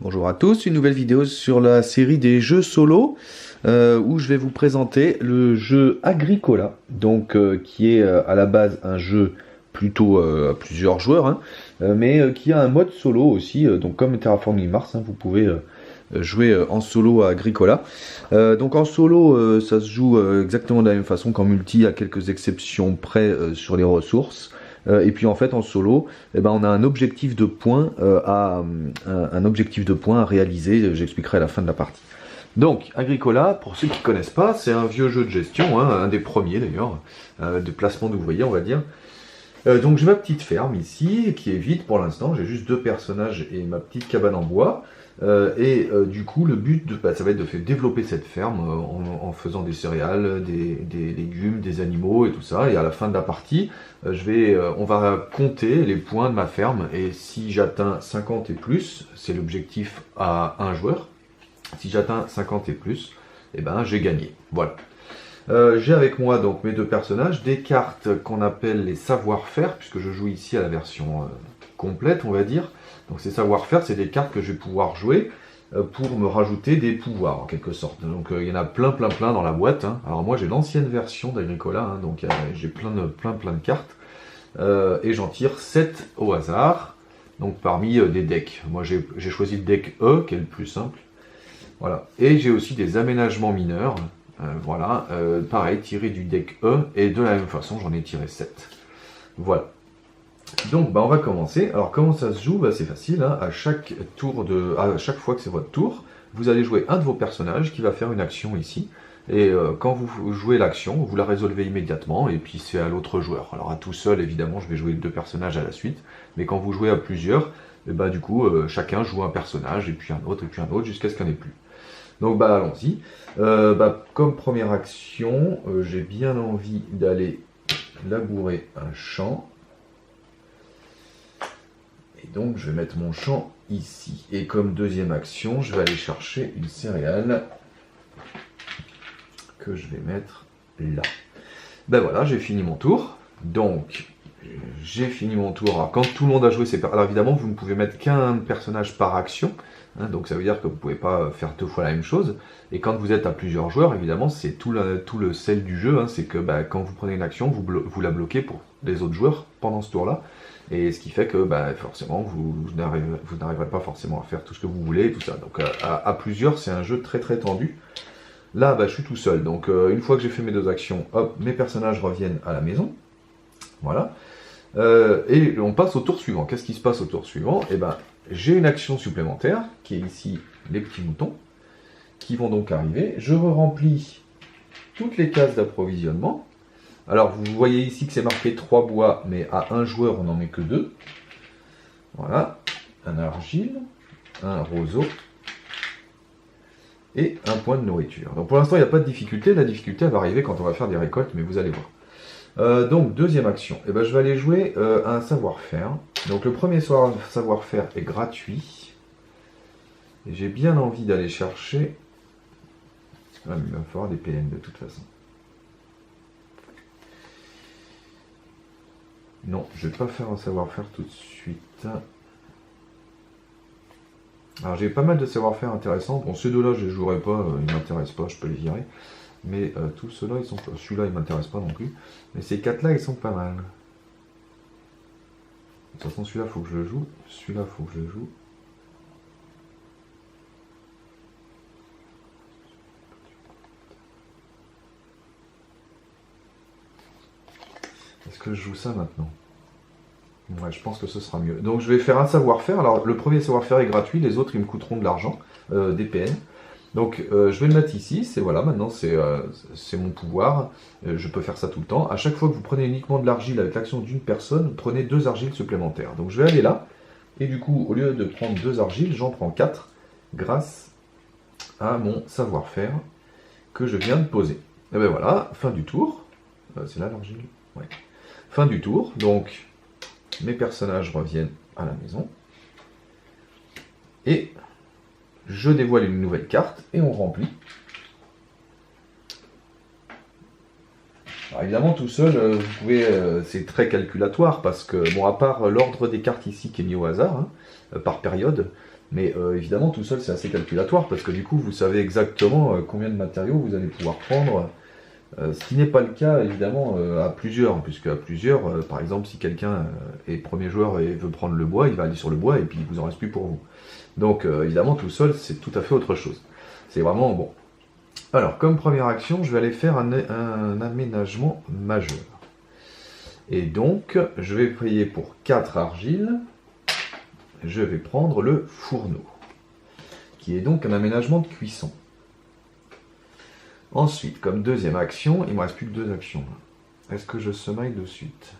Bonjour à tous, une nouvelle vidéo sur la série des jeux solo où je vais vous présenter le jeu Agricola, donc qui est à la base un jeu plutôt à plusieurs joueurs, hein, mais qui a un mode solo aussi, donc comme Terraforming Mars, hein, vous pouvez jouer en solo à Agricola. Donc en solo, ça se joue exactement de la même façon qu'en multi, à quelques exceptions près sur les ressources. Et puis en fait en solo, eh ben, on a un objectif de points un objectif de points à réaliser. J'expliquerai à la fin de la partie. Donc Agricola, pour ceux qui ne connaissent pas, c'est un vieux jeu de gestion, hein, un des premiers d'ailleurs, de placement d'ouvriers on va dire. Donc j'ai ma petite ferme ici, qui est vide pour l'instant, j'ai juste deux personnages et ma petite cabane en bois. Du coup, le but, ça va être de développer cette ferme en faisant des céréales, des légumes, des animaux et tout ça. Et à la fin de la partie, on va compter les points de ma ferme. Et si j'atteins 50 et plus, c'est l'objectif à un joueur. Si j'atteins 50 et plus, eh ben, j'ai gagné. Voilà. J'ai avec moi donc mes deux personnages, des cartes qu'on appelle les savoir-faire, puisque je joue ici à la version complète, on va dire. Donc ces savoir-faire, c'est des cartes que je vais pouvoir jouer pour me rajouter des pouvoirs, en quelque sorte. Donc il y en a plein dans la boîte, hein. Alors moi j'ai l'ancienne version d'Agricola, hein, donc j'ai plein de cartes. Et j'en tire 7 au hasard, donc parmi des decks. Moi j'ai choisi le deck E, qui est le plus simple. Voilà. Et j'ai aussi des aménagements mineurs. Voilà, pareil, tiré du deck E, et de la même façon, j'en ai tiré 7. Voilà. Donc, on va commencer. Alors, comment ça se joue? C'est facile, hein. À chaque fois que c'est votre tour, vous allez jouer un de vos personnages qui va faire une action ici. Et quand vous jouez l'action, vous la résolvez immédiatement, et puis c'est à l'autre joueur. Alors, à tout seul, évidemment, je vais jouer deux personnages à la suite. Mais quand vous jouez à plusieurs, du coup, chacun joue un personnage, et puis un autre, jusqu'à ce qu'il n'y en ait plus. Donc allons-y. Comme première action, j'ai bien envie d'aller labourer un champ. Et donc je vais mettre mon champ ici. Et comme deuxième action, je vais aller chercher une céréale que je vais mettre là. Voilà, j'ai fini mon tour. Donc j'ai fini mon tour. Alors quand tout le monde a joué alors évidemment, vous ne pouvez mettre qu'un personnage par action. Hein, donc ça veut dire que vous ne pouvez pas faire deux fois la même chose. Et quand vous êtes à plusieurs joueurs, évidemment, c'est tout le sel du jeu. Hein, c'est que quand vous prenez une action, vous la bloquez pour les autres joueurs pendant ce tour-là. Et ce qui fait que forcément, vous n'arriverez pas forcément à faire tout ce que vous voulez et tout ça. Donc à plusieurs, c'est un jeu très tendu. Là, je suis tout seul. Donc une fois que j'ai fait mes deux actions, hop, mes personnages reviennent à la maison. Voilà. Et on passe au tour suivant. Qu'est-ce qui se passe au tour suivant? J'ai une action supplémentaire, qui est ici les petits moutons, qui vont donc arriver. Je remplis toutes les cases d'approvisionnement. Alors, vous voyez ici que c'est marqué 3 bois, mais à un joueur, on n'en met que 2. Voilà, un argile, un roseau, et un point de nourriture. Donc pour l'instant, il n'y a pas de difficulté. La difficulté, elle va arriver quand on va faire des récoltes, mais vous allez voir. Donc, deuxième action, je vais aller jouer un savoir-faire. Donc, le premier savoir-faire est gratuit. Et j'ai bien envie d'aller chercher... il va falloir des PN de toute façon. Non, je ne vais pas faire un savoir-faire tout de suite. Alors, j'ai pas mal de savoir-faire intéressants. Bon, ces deux-là, je ne les jouerai pas, ils ne m'intéressent pas, je peux les virer. Mais tous ceux-là, ils sont pas... Celui-là, il ne m'intéresse pas non plus. Mais ces 4-là, ils sont pas mal. De toute façon, celui-là, il faut que je le joue. Celui-là, il faut que je le joue. Est-ce que je joue ça maintenant? Ouais, je pense que ce sera mieux. Donc, je vais faire un savoir-faire. Alors, le premier savoir-faire est gratuit. Les autres, ils me coûteront de l'argent, des PN. Donc je vais le mettre ici, voilà, maintenant c'est mon pouvoir, je peux faire ça tout le temps. À chaque fois que vous prenez uniquement de l'argile avec l'action d'une personne, prenez 2 argiles supplémentaires. Donc je vais aller là, et du coup, au lieu de prendre 2 argiles, j'en prends 4, grâce à mon savoir-faire que je viens de poser. Et voilà, fin du tour. C'est là l'argile? Ouais. Fin du tour, donc mes personnages reviennent à la maison. Et... je dévoile une nouvelle carte et on remplit. Alors évidemment, tout seul, vous pouvez, c'est très calculatoire parce que, bon, à part l'ordre des cartes ici qui est mis au hasard, hein, par période, Mais évidemment, tout seul, c'est assez calculatoire, parce que du coup, vous savez exactement combien de matériaux vous allez pouvoir prendre. Ce qui n'est pas le cas, évidemment, à plusieurs, puisque à plusieurs, par exemple, si quelqu'un est premier joueur et veut prendre le bois, il va aller sur le bois, et puis il vous en reste plus pour vous. Donc, évidemment, tout seul, c'est tout à fait autre chose. C'est vraiment bon. Alors, comme première action, je vais aller faire un aménagement majeur. Et donc, je vais payer pour 4 argiles. Je vais prendre le fourneau, qui est donc un aménagement de cuisson. Ensuite, comme deuxième action, il ne me reste plus que 2 actions. Est-ce que je semaille de suite?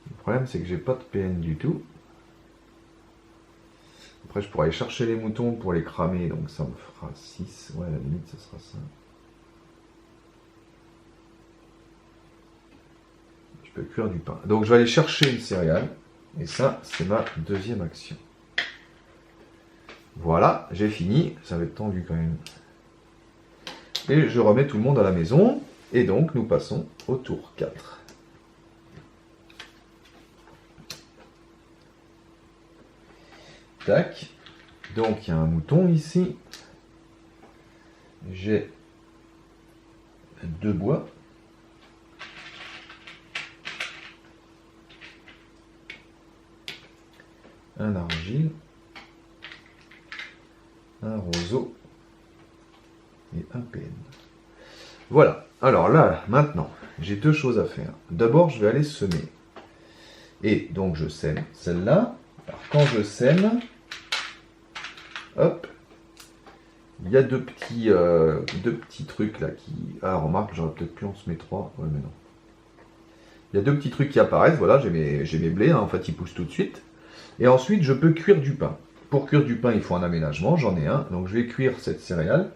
Le problème, c'est que j'ai pas de PN du tout. Après, je pourrais aller chercher les moutons pour les cramer, donc ça me fera 6. Ouais, à la limite, ça sera ça. Je peux cuire du pain. Donc, je vais aller chercher une céréale. Et ça, c'est ma deuxième action. Voilà, j'ai fini. Ça va être tendu quand même. Et je remets tout le monde à la maison. Et donc, nous passons au tour 4. Tac. Donc, il y a un mouton ici. J'ai 2 bois. Un argile. Un roseau. Et un PN. Voilà. Alors là, maintenant, j'ai 2 choses à faire. D'abord, je vais aller semer. Et donc, je sème celle-là. Alors, quand je sème, hop, il y a deux petits trucs là qui... Ah, remarque, j'aurais peut-être pu en semer 3. Ouais, mais non. Il y a 2 petits trucs qui apparaissent. Voilà, j'ai mes blés. Hein, en fait, ils poussent tout de suite. Et ensuite, je peux cuire du pain. Pour cuire du pain, il faut un aménagement. J'en ai un. Donc, je vais cuire cette céréale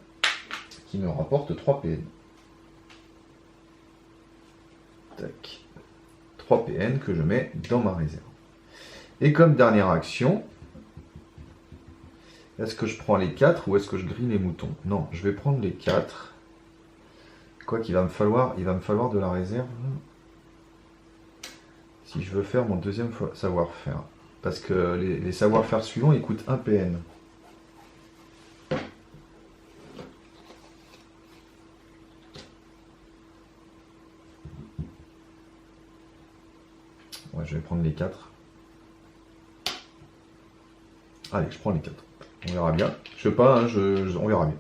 qui me rapporte 3 PN. Tac. 3 PN que je mets dans ma réserve. Et comme dernière action, est-ce que je prends les 4 ou est-ce que je grille les moutons? Non, je vais prendre les 4. Quoi qu'il va me falloir, de la réserve si je veux faire mon deuxième savoir-faire. Parce que les savoir-faire suivants, ils coûtent 1 PN. Ouais, je vais prendre les 4. Allez, je prends les 4. On verra bien. Je sais pas, hein, on verra bien.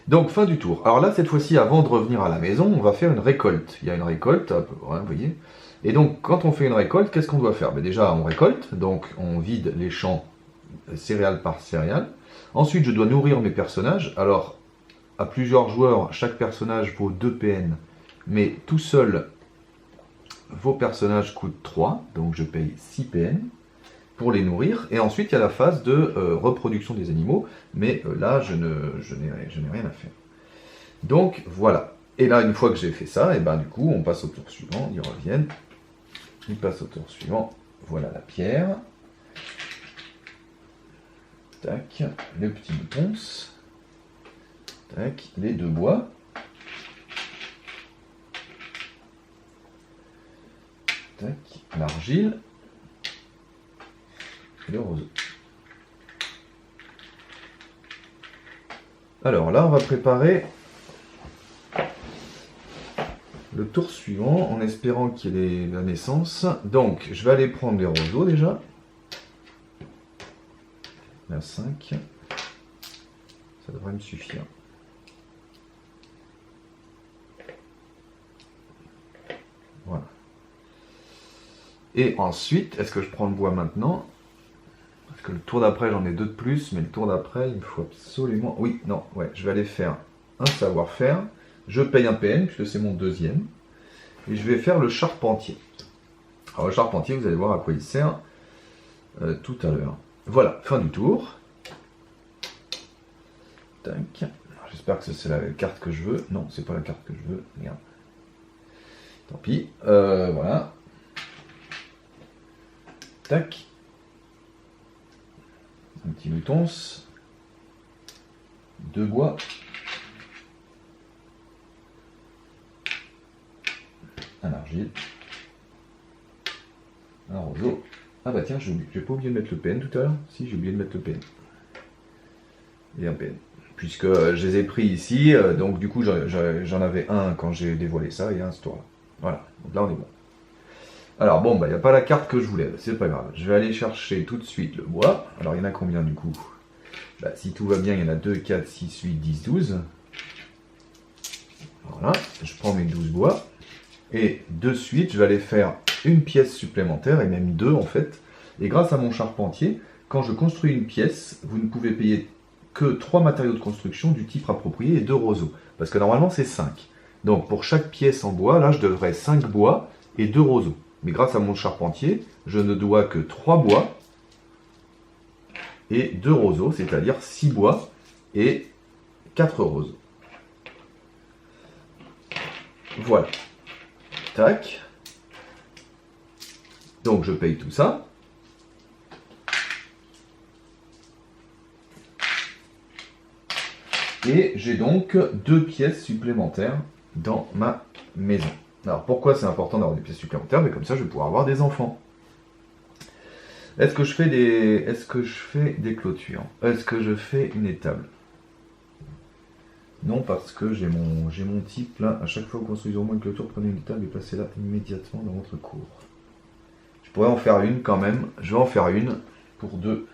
Donc, fin du tour. Alors là, cette fois-ci, avant de revenir à la maison, on va faire une récolte. Il y a une récolte, hein, vous voyez. Et donc, quand on fait une récolte, qu'est-ce qu'on doit faire? Déjà, on récolte, donc on vide les champs céréale par céréale. Ensuite, je dois nourrir mes personnages. Alors, à plusieurs joueurs, chaque personnage vaut 2 PN, mais tout seul, vos personnages coûtent 3, donc je paye 6 PN pour les nourrir. Et ensuite, il y a la phase de reproduction des animaux, mais là, je n'ai rien à faire. Donc, voilà. Et là, une fois que j'ai fait ça, et ben du coup, on passe au tour suivant, ils reviennent. Ils passent au tour suivant. Voilà la pierre. Tac, le petit mouton. Tac, les 2 bois. Tac, l'argile. Et le roseau. Alors là, on va préparer le tour suivant en espérant qu'il y ait la naissance. Donc, je vais aller prendre les roseaux déjà. La 5. Ça devrait me suffire. Voilà. Et ensuite, est-ce que je prends le bois maintenant? Parce que le tour d'après, j'en ai 2 de plus, mais le tour d'après, il me faut absolument... Oui, non, ouais, je vais aller faire un savoir-faire. Je paye un PN, puisque c'est mon deuxième. Et je vais faire le charpentier. Alors, le charpentier, vous allez voir à quoi il sert tout à l'heure. Voilà, fin du tour. Tac. J'espère que c'est la carte que je veux. Non, c'est pas la carte que je veux. Regarde. Tant pis. Voilà. Tac. Un petit mouton. 2 bois. Un argile. Un roseau. Ah bah tiens, j'ai pas oublié de mettre le PN tout à l'heure. Si, j'ai oublié de mettre le PN. Et un PN. Puisque je les ai pris ici, donc du coup j'en avais un quand j'ai dévoilé ça et un ce tour-là. Voilà, donc là on est bon. Alors bon, bah il n'y a pas la carte que je voulais, c'est pas grave. Je vais aller chercher tout de suite le bois. Alors il y en a combien du coup? Bah, si tout va bien, il y en a 2, 4, 6, 8, 10, 12. Voilà, je prends mes 12 bois. Et de suite, je vais aller faire une pièce supplémentaire, et même deux en fait. Et grâce à mon charpentier, quand je construis une pièce, vous ne pouvez payer que 3 matériaux de construction du type approprié et 2 roseaux. Parce que normalement c'est 5. Donc pour chaque pièce en bois, là je devrais 5 bois et 2 roseaux. Mais grâce à mon charpentier, je ne dois que 3 bois et 2 roseaux, c'est-à-dire 6 bois et 4 roseaux. Voilà. Tac. Donc je paye tout ça. Et j'ai donc 2 pièces supplémentaires dans ma maison. Alors pourquoi c'est important d'avoir des pièces supplémentaires? Mais comme ça je vais pouvoir avoir des enfants. Est-ce que je fais des clôtures? Est-ce que je fais une étable? Non, parce que j'ai mon type là. À chaque fois que vous construisez au moins une clôture, prenez une étable et placez-la immédiatement dans votre cour. Je pourrais en faire une quand même. Je vais en faire une pour 2.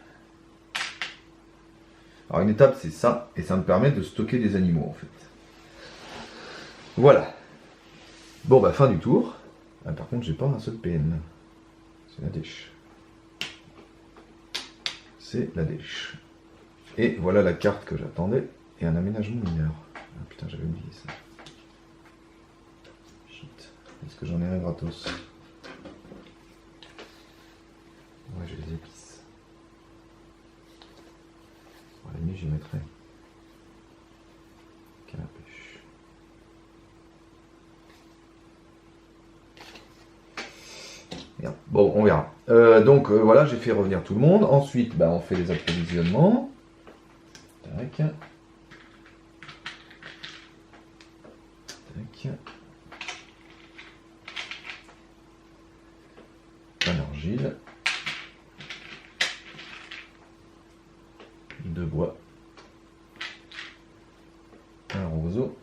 Alors une étable c'est ça, et ça me permet de stocker des animaux en fait. Voilà. Bon bah fin du tour. Ah, par contre j'ai pas un seul PN. C'est la dèche. C'est la dèche. Et voilà la carte que j'attendais. Et un aménagement mineur. Ah putain, j'avais oublié ça. Shit. Est-ce que j'en ai un gratos? Ouais, j'ai les épices. Bon, à la limite, j'y mettrai. Canne à pêche. Merde. Bon, on verra. Donc voilà, j'ai fait revenir tout le monde. Ensuite, bah, on fait les approvisionnements. Tac. Un argile, 2 bois, un roseau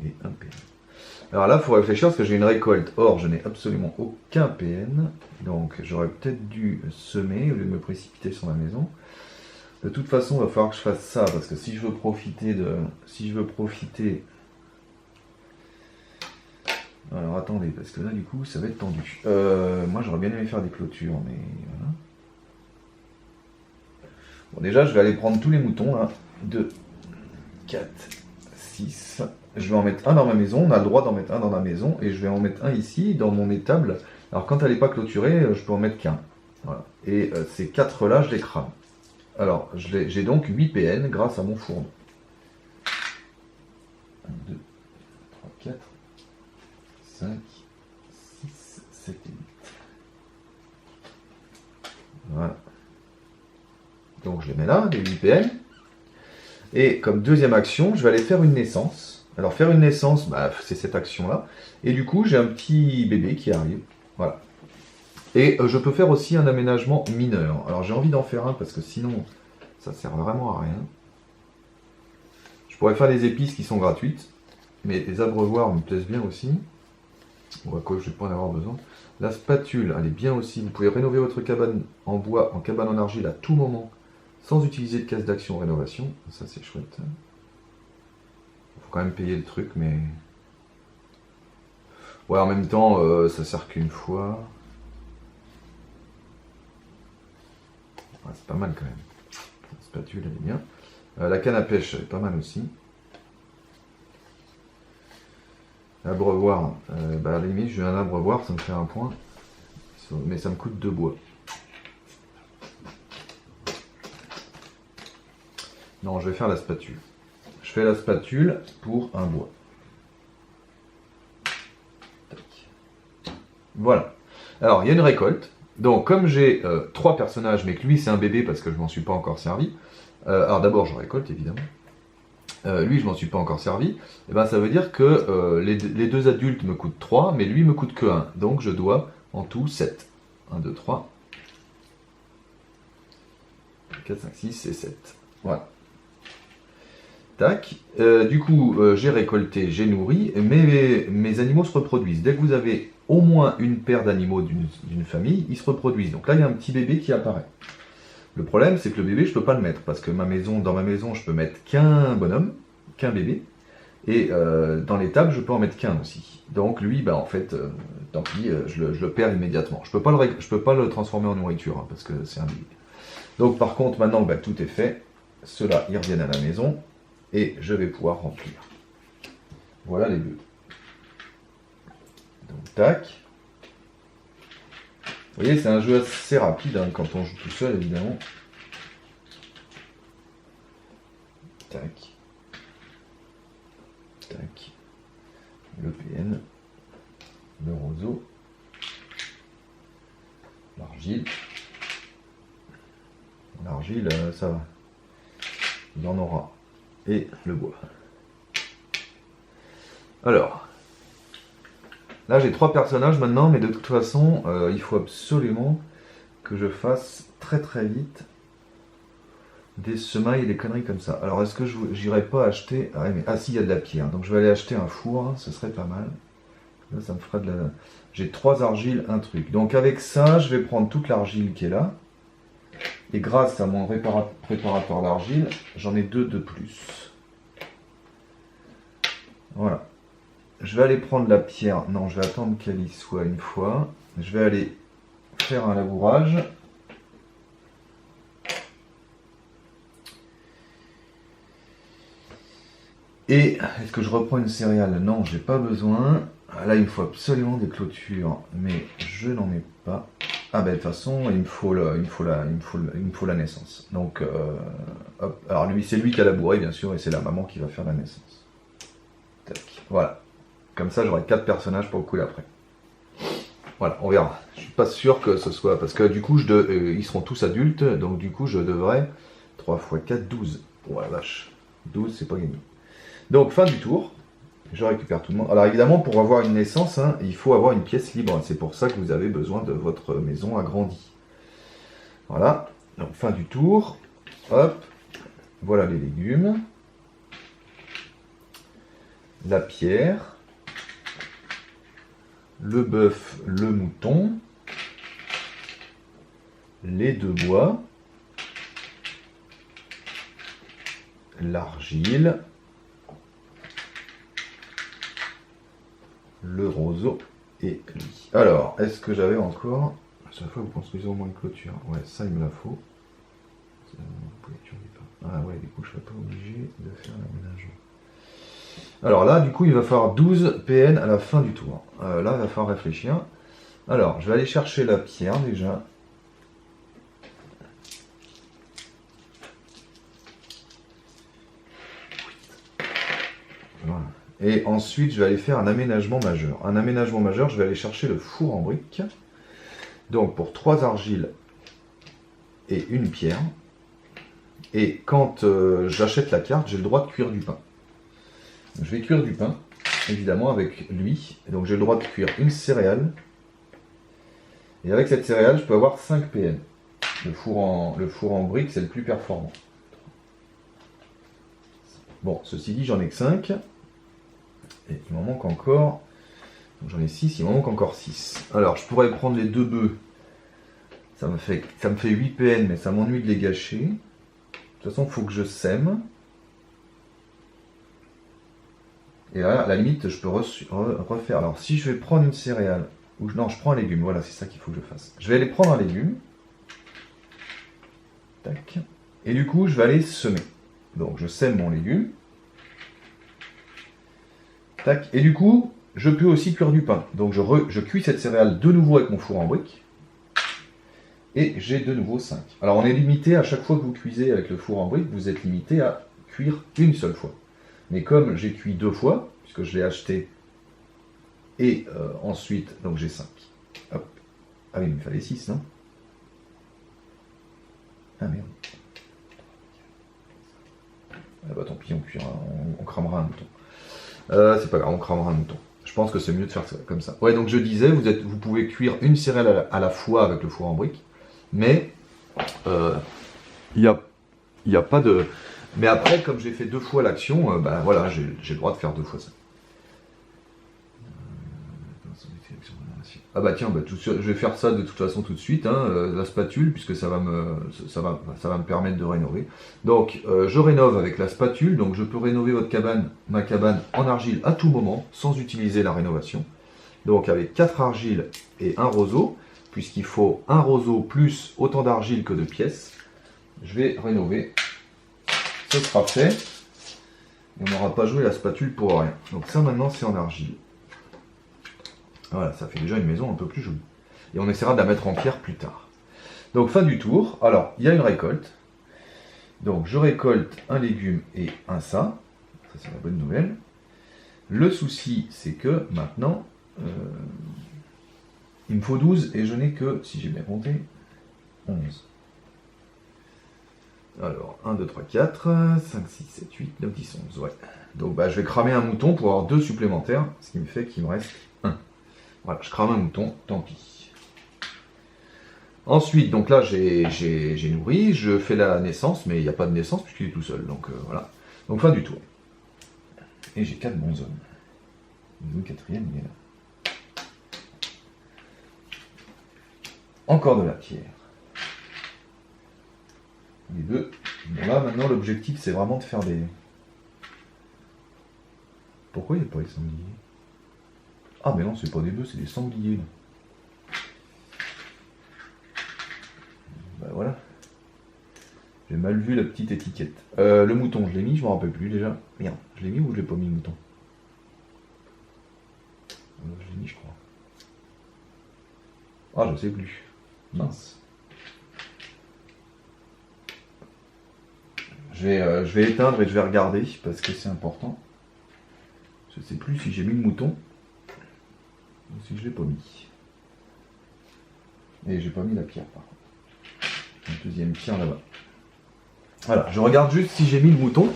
et un PN. Alors là, il faut réfléchir parce que j'ai une récolte. Or, je n'ai absolument aucun PN. Donc, j'aurais peut-être dû semer au lieu de me précipiter sur ma maison. De toute façon, il va falloir que je fasse ça parce que si je veux profiter de... Alors attendez, parce que là du coup ça va être tendu. Moi j'aurais bien aimé faire des clôtures, mais voilà. Bon déjà je vais aller prendre tous les moutons là. 2, 4, 6. Je vais en mettre un dans ma maison, on a le droit d'en mettre un dans ma maison, et je vais en mettre un ici dans mon étable. Alors quand elle n'est pas clôturée, je peux en mettre qu'un. Voilà. Et ces 4 là je les crame. Alors j'ai donc 8 PN grâce à mon fourneau. 1, 2, 3, 4. 5, 6, 7 et 8. Voilà. Donc je les mets là, les 8 PM. Et comme deuxième action, je vais aller faire une naissance. Alors faire une naissance, bah, c'est cette action-là. Et du coup, j'ai un petit bébé qui arrive. Voilà. Et je peux faire aussi un aménagement mineur. Alors j'ai envie d'en faire un parce que sinon, ça sert vraiment à rien. Je pourrais faire les épices qui sont gratuites. Mais les abreuvoirs me plaisent bien aussi. Bon, à quoi je vais pas en avoir besoin. La spatule, elle est bien aussi. Vous pouvez rénover votre cabane en bois, en cabane en argile à tout moment, sans utiliser de caisse d'action rénovation. Ça, c'est chouette. Il faut quand même payer le truc, mais... Ouais, en même temps, ça sert qu'une fois. Ouais, c'est pas mal quand même. La spatule, elle est bien. La canne à pêche, elle est pas mal aussi. Abreuvoir, bah à la limite, j'ai un abreuvoir, ça me fait un point. Mais ça me coûte 2 bois. Non, je vais faire la spatule. Je fais la spatule pour un bois. Tac. Voilà. Alors, il y a une récolte. Donc, comme j'ai 3 personnages, mais que lui, c'est un bébé parce que je m'en suis pas encore servi. Alors, d'abord, je récolte, évidemment. Lui, je m'en suis pas encore servi. Et ben, ça veut dire que les 2 adultes me coûtent 3, mais lui me coûte que 1. Donc, je dois en tout 7. 1, 2, 3. 4, 5, 6 et 7. Voilà. Tac. Du coup, j'ai récolté, j'ai nourri, mais mes animaux se reproduisent. Dès que vous avez au moins une paire d'animaux d'une famille, ils se reproduisent. Donc là, il y a un petit bébé qui apparaît. Le problème, c'est que le bébé, je peux pas le mettre, parce que dans ma maison, je peux mettre qu'un bonhomme, qu'un bébé, et dans les tables, je peux en mettre qu'un aussi. Donc lui, bah, en fait, tant pis, je le perds immédiatement. Je peux pas le transformer en nourriture, hein, parce que c'est un bébé. Donc par contre, maintenant bah, tout est fait, ceux-là, ils reviennent à la maison, et je vais pouvoir remplir. Voilà les bœufs. Donc tac. Vous voyez, c'est un jeu assez rapide, hein, quand on joue tout seul, évidemment. Tac. Tac. Le PN. Le roseau. L'argile. L'argile, ça va. Il y en aura. Et le bois. Alors. Là, j'ai 3 personnages maintenant, mais de toute façon, il faut absolument que je fasse très très vite des semailles et des conneries comme ça. Alors, est-ce que j'irai pas acheter... Ah, si, il y a de la pierre. Donc, je vais aller acheter un four, hein, ce serait pas mal. Là, ça me fera de la... J'ai 3 argiles, un truc. Donc, avec ça, je vais prendre toute l'argile qui est là. Et grâce à mon préparateur d'argile, j'en ai 2 de plus. Voilà. Je vais aller prendre la pierre. Non, je vais attendre qu'elle y soit une fois. Je vais aller faire un labourage. Et est-ce que je reprends une céréale? Non, j'ai pas besoin. Là, il me faut absolument des clôtures, mais je n'en ai pas. Ah ben de toute façon, il me faut la naissance. Donc, hop. Alors lui, c'est lui qui a labouré, bien sûr, et c'est la maman qui va faire la naissance. Tac. Voilà. Comme ça, j'aurai 4 personnages pour le coup d'après. Voilà, on verra. Je suis pas sûr que ce soit... Parce que du coup, ils seront tous adultes, donc du coup, je devrais... 3 x 4, 12. Oh la vache. 12, c'est pas gagné. Donc, fin du tour. Je récupère tout le monde. Alors évidemment, pour avoir une naissance, hein, il faut avoir une pièce libre. C'est pour ça que vous avez besoin de votre maison agrandie. Voilà. Donc, fin du tour. Hop. Voilà les légumes. La pierre. Le bœuf, le mouton, les 2 bois, l'argile, le roseau et lui. Alors, est-ce que j'avais encore... À chaque fois, vous construisez au moins une clôture. Ouais, ça, il me la faut. Ah ouais, du coup, je ne serais pas obligé de faire l'aménagement. Alors là, du coup, il va falloir 12 PN à la fin du tour. Là, il va falloir réfléchir. Alors, je vais aller chercher la pierre déjà. Voilà. Et ensuite, je vais aller faire un aménagement majeur. Un aménagement majeur, je vais aller chercher le four en briques. Donc, pour 3 argiles et une pierre. Et quand j'achète la carte, j'ai le droit de cuire du pain. Je vais cuire du pain, évidemment, avec lui. Et donc j'ai le droit de cuire une céréale. Et avec cette céréale, je peux avoir 5 PN. Le four en briques, c'est le plus performant. Bon, ceci dit, j'en ai que 5. Et il m'en manque encore... J'en ai 6, il m'en manque encore 6. Alors, je pourrais prendre les 2 bœufs. Ça me fait 8 PN, mais ça m'ennuie de les gâcher. De toute façon, il faut que je sème. Et là, à la limite, je peux refaire. Alors, si je vais prendre une céréale, non, je prends un légume, voilà, c'est ça qu'il faut que je fasse. Je vais aller prendre un légume. Tac. Et du coup, je vais aller semer. Donc, je sème mon légume. Tac. Et du coup, je peux aussi cuire du pain. Donc, je cuis cette céréale de nouveau avec mon four en briques. Et j'ai de nouveau 5. Alors, on est limité, à chaque fois que vous cuisez avec le four en briques, vous êtes limité à cuire une seule fois. Mais comme j'ai cuit 2 fois, puisque je l'ai acheté, et ensuite, donc j'ai 5. Hop. Ah oui, il me fallait 6, non? Ah merde. Ah bah tant pis, on cramera un mouton. C'est pas grave, on cramera un mouton. Je je pense que c'est mieux de faire ça comme ça. Ouais, donc je disais, vous pouvez cuire une céréale à la fois avec le four en brique, mais il n'y a pas de... Mais après, comme j'ai fait 2 fois l'action, ben voilà, j'ai le droit de faire 2 fois ça. Ah bah tiens, je vais faire ça de toute façon tout de suite, hein, la spatule, puisque ça va me permettre de rénover. Donc je rénove avec la spatule, donc je peux rénover ma cabane en argile à tout moment, sans utiliser la rénovation. Donc avec 4 argiles et un roseau, puisqu'il faut un roseau plus autant d'argile que de pièces, je vais rénover. Ce sera fait, et on n'aura pas joué la spatule pour rien. Donc ça maintenant c'est en argile. Voilà, ça fait déjà une maison un peu plus jolie. Et on essaiera de la mettre en pierre plus tard. Donc fin du tour. Alors, il y a une récolte. Donc je récolte un légume et un ça. Ça c'est la bonne nouvelle. Le souci, c'est que maintenant, il me faut 12 et je n'ai que, si j'ai bien compté, 11. Alors, 1, 2, 3, 4, 5, 6, 7, 8, 9, 10, 11. Ouais. Donc je vais cramer un mouton pour avoir 2 supplémentaires, ce qui me fait qu'il me reste 1. Voilà, je crame un mouton, tant pis. Ensuite, donc là, j'ai nourri, je fais la naissance, mais il n'y a pas de naissance puisqu'il est tout seul, donc voilà. Donc fin du tour. Et j'ai 4 bons hommes. Le 4e, il est là. Encore de la pierre. Les 2. Bon là, maintenant, l'objectif, c'est vraiment de faire des... Pourquoi il n'y a pas les sangliers? Ah mais non, c'est pas des bœufs, c'est des sangliers. Là. Bah voilà. J'ai mal vu la petite étiquette. Le mouton, je l'ai mis, je me rappelle plus déjà. Merde, je l'ai mis ou je l'ai pas mis le mouton? Je l'ai mis, je crois. Ah, je sais plus. Mince. Je vais éteindre et je vais regarder parce que c'est important. Je sais plus si j'ai mis le mouton. Si je l'ai pas mis. Et j'ai pas mis la pierre par contre. La deuxième pierre là-bas. Voilà, je regarde juste si j'ai mis le mouton.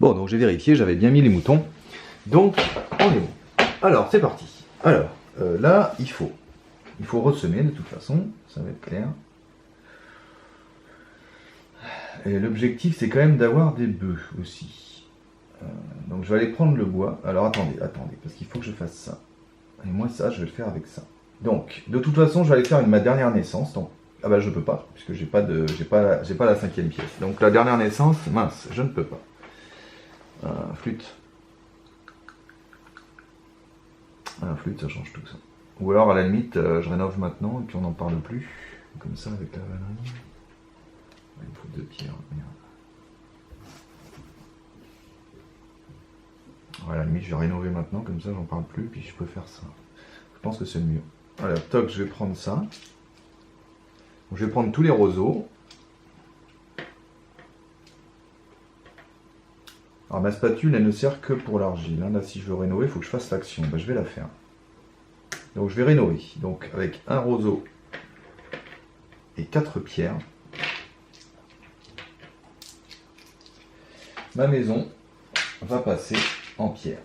Bon, donc j'ai vérifié, j'avais bien mis les moutons. Donc, on est bon. Alors, c'est parti. Alors, là, il faut ressemer de toute façon, ça va être clair. Et l'objectif, c'est quand même d'avoir des bœufs aussi. Donc je vais aller prendre le bois. Alors attendez, parce qu'il faut que je fasse ça. Et moi ça, je vais le faire avec ça. Donc, de toute façon, je vais aller faire ma dernière naissance. Donc, ah bah je peux pas, puisque j'ai pas la 5e pièce. Donc la dernière naissance, mince, je ne peux pas. Flûte. Flûte, ça change tout ça. Ou alors à la limite, je rénove maintenant et puis on n'en parle plus. Comme ça avec la vannerie. Il me faut 2 pierres, merde. Voilà, à la limite, je vais rénover maintenant, comme ça, j'en parle plus, puis je peux faire ça. Je pense que c'est le mieux. Alors, toc, je vais prendre ça. Donc, je vais prendre tous les roseaux. Alors, ma spatule, elle ne sert que pour l'argile. Là, si je veux rénover, il faut que je fasse l'action. Je vais la faire. Donc, je vais rénover. Donc, avec un roseau et 4 pierres. Ma maison va passer en pierre.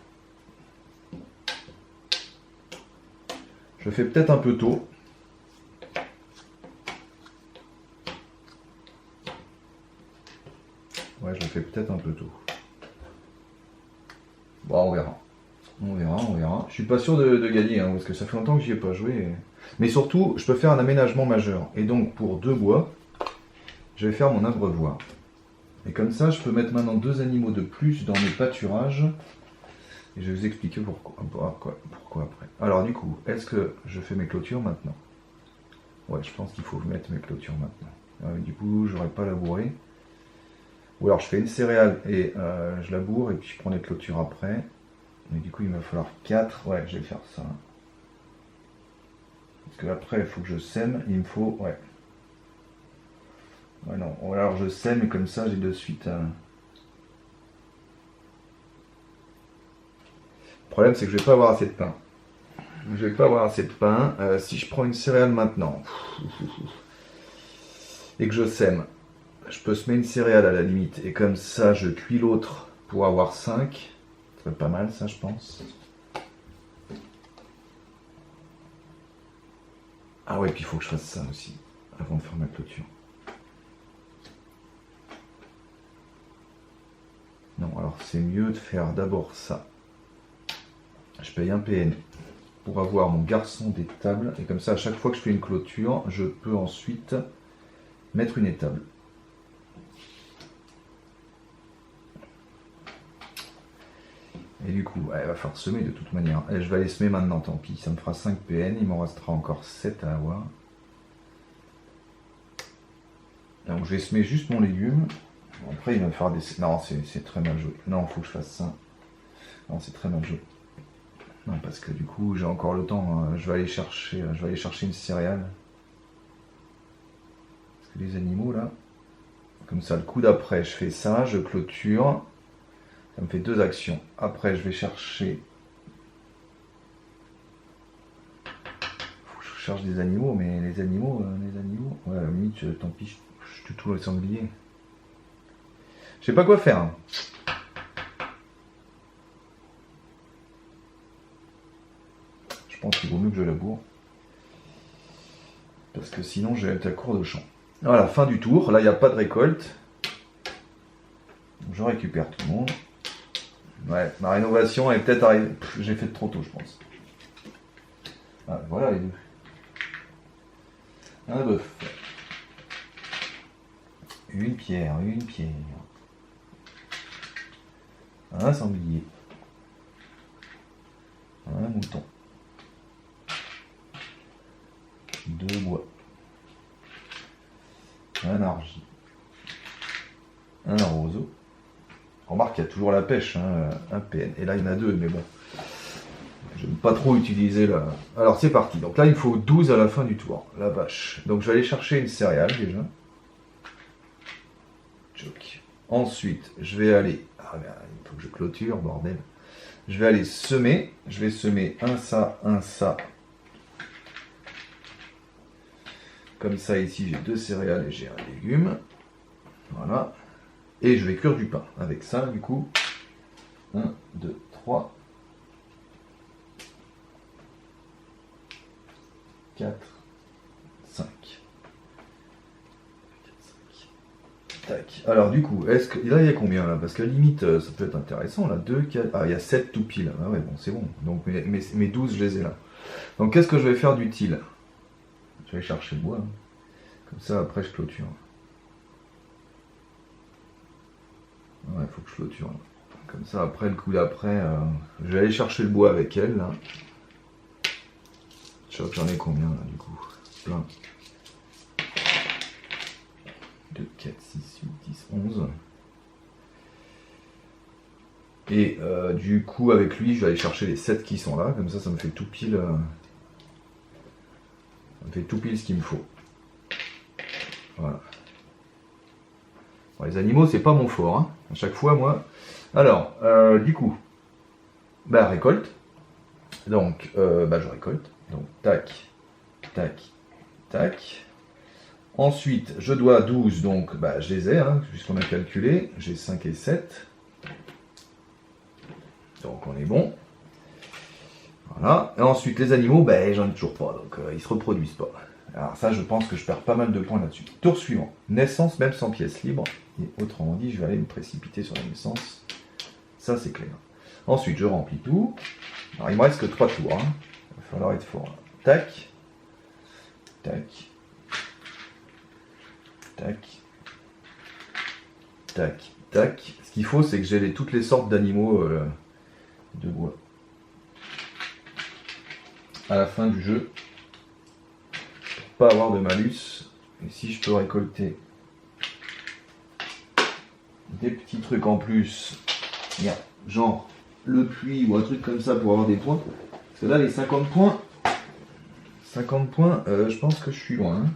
Je le fais peut-être un peu tôt. Ouais, je le fais peut-être un peu tôt. Bon, on verra. On verra. Je suis pas sûr de gagner, hein, parce que ça fait longtemps que j'y ai pas joué. Mais surtout, je peux faire un aménagement majeur. Et donc, pour 2 bois, je vais faire mon abreuvoir. Et comme ça, je peux mettre maintenant 2 animaux de plus dans mes pâturages. Et je vais vous expliquer pourquoi après. Alors du coup, est-ce que je fais mes clôtures maintenant? Ouais, je pense qu'il faut mettre mes clôtures maintenant. Du coup, j'aurais pas labouré. Ou alors je fais une céréale et je laboure et puis je prends les clôtures après. Mais du coup, il va falloir 4. Ouais, je vais faire ça. Parce que après, il faut que je sème. Il me faut... Ouais. Ouais, non. Alors je sème et comme ça, j'ai de suite... Le problème, c'est que je vais pas avoir assez de pain. Je vais pas avoir assez de pain. Si je prends une céréale maintenant et que je sème, je peux semer une céréale à la limite. Et comme ça, je cuis l'autre pour avoir 5. serait pas mal ça, je pense. Ah ouais, puis il faut que je fasse ça aussi, avant de faire ma clôture. Non, alors c'est mieux de faire d'abord ça. Je paye un PN pour avoir mon garçon d'étable. Et comme ça, à chaque fois que je fais une clôture, je peux ensuite mettre une étable. Et du coup, il va falloir semer de toute manière. Allez, je vais aller semer maintenant, tant pis. Ça me fera 5 PN, il m'en restera encore 7 à avoir. Donc je vais semer juste mon légume. Après, il va me faire des... Non, c'est très mal joué. Non, il faut que je fasse ça. Non, c'est très mal joué. Non, parce que du coup, j'ai encore le temps. Je vais aller chercher une céréale. Parce que les animaux, là... Comme ça, le coup d'après, je fais ça, je clôture. Ça me fait 2 actions. Après, je vais chercher... Faut que je cherche des animaux, mais les animaux... Ouais, à la limite, tant pis, je tue tout le sanglier. Je sais pas quoi faire. Je pense qu'il vaut mieux que je laboure. Parce que sinon, je vais être à court de champ. Voilà, fin du tour. Là, il n'y a pas de récolte. Je récupère tout le monde. Ouais, ma rénovation est peut-être arrivée. J'ai fait de trop tôt, je pense. Ah, voilà les deux. Un bœuf. Une pierre. Un sanglier. Un mouton. 2 bois. Un argile. Un roseau. Remarque qu'il y a toujours la pêche, hein, un PN. Et là, il y en a 2, mais bon. J'aime pas trop utiliser la... Alors, c'est parti. Donc là, il faut 12 à la fin du tour. La vache. Donc, je vais aller chercher une céréale, déjà. Joke. Ensuite, je vais aller... Ah, ben, il faut que je clôture, bordel. Je vais aller semer. Je vais semer un ça. Comme ça, ici, j'ai 2 céréales et j'ai un légume. Voilà. Et je vais cuire du pain avec ça, du coup. 1, 2, 3. 4, 5. Tac. Alors du coup, est-ce que... Là, il y a combien là? Parce que limite, ça peut être intéressant. Là, 2, 4... Ah, il y a 7 tout pile. Ah ouais, bon, c'est bon. Donc mes 12, je les ai là. Donc qu'est-ce que je vais faire d'utile? Je vais chercher le bois. Hein. Comme ça, après, je clôture. Ouais, il faut que je clôture. Là. Comme ça, après, le coup d'après, je vais aller chercher le bois avec elle, là. Je sais que j'en ai combien, là, du coup? Plein. 2, 4, 6, 8, 10, 11. Et du coup, avec lui, je vais aller chercher les 7 qui sont là. Comme ça me fait tout pile... ça me fait tout pile ce qu'il me faut. Voilà. Bon, les animaux, c'est pas mon fort. Hein. À chaque fois, moi... Alors, du coup... Bah, récolte. Donc, je récolte. Donc, tac, tac, tac. Ensuite, je dois 12, donc je les ai, hein, puisqu'on a calculé. J'ai 5 et 7. Donc, on est bon. Voilà. Et ensuite, les animaux, j'en ai toujours pas, donc ils se reproduisent pas. Alors ça, je pense que je perds pas mal de points là-dessus. Tour suivant. Naissance, même sans pièces libres. Et autrement dit, je vais aller me précipiter sur la naissance. Ça, c'est clair. Ensuite, je remplis tout. Alors, il me reste que 3 tours. Hein. Il va falloir être fort. Là. Tac. Tac. Tac. Tac. Tac. Ce qu'il faut, c'est que j'ai toutes les sortes d'animaux de bois. À la fin du jeu. Pour pas avoir de malus. Et si je peux récolter des petits trucs en plus, genre le puits ou un truc comme ça pour avoir des points. Parce que là, les 50 points, je pense que je suis loin. Hein.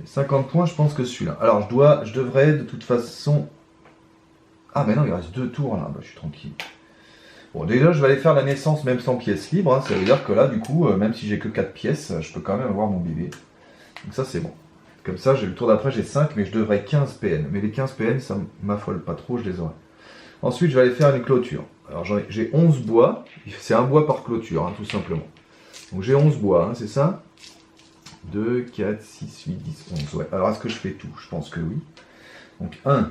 Les 50 points, je pense que je suis là. Alors, je devrais de toute façon... Ah, mais non, il reste 2 tours là. Je suis tranquille. Bon, déjà, je vais aller faire la naissance même sans pièces libres. Hein. Ça veut dire que là, du coup, même si j'ai que 4 pièces, je peux quand même avoir mon bébé. Donc ça, c'est bon. Comme ça, j'ai le tour d'après, j'ai 5, mais je devrais 15 PN. Mais les 15 PN, ça m'affole pas trop, je les aurai. Ensuite, je vais aller faire une clôture. Alors, j'ai 11 bois. C'est un bois par clôture, hein, tout simplement. Donc, j'ai 11 bois, hein, c'est ça? 2, 4, 6, 8, 10, 11. Ouais. Alors, est-ce que je fais tout? Je pense que oui. Donc, 1,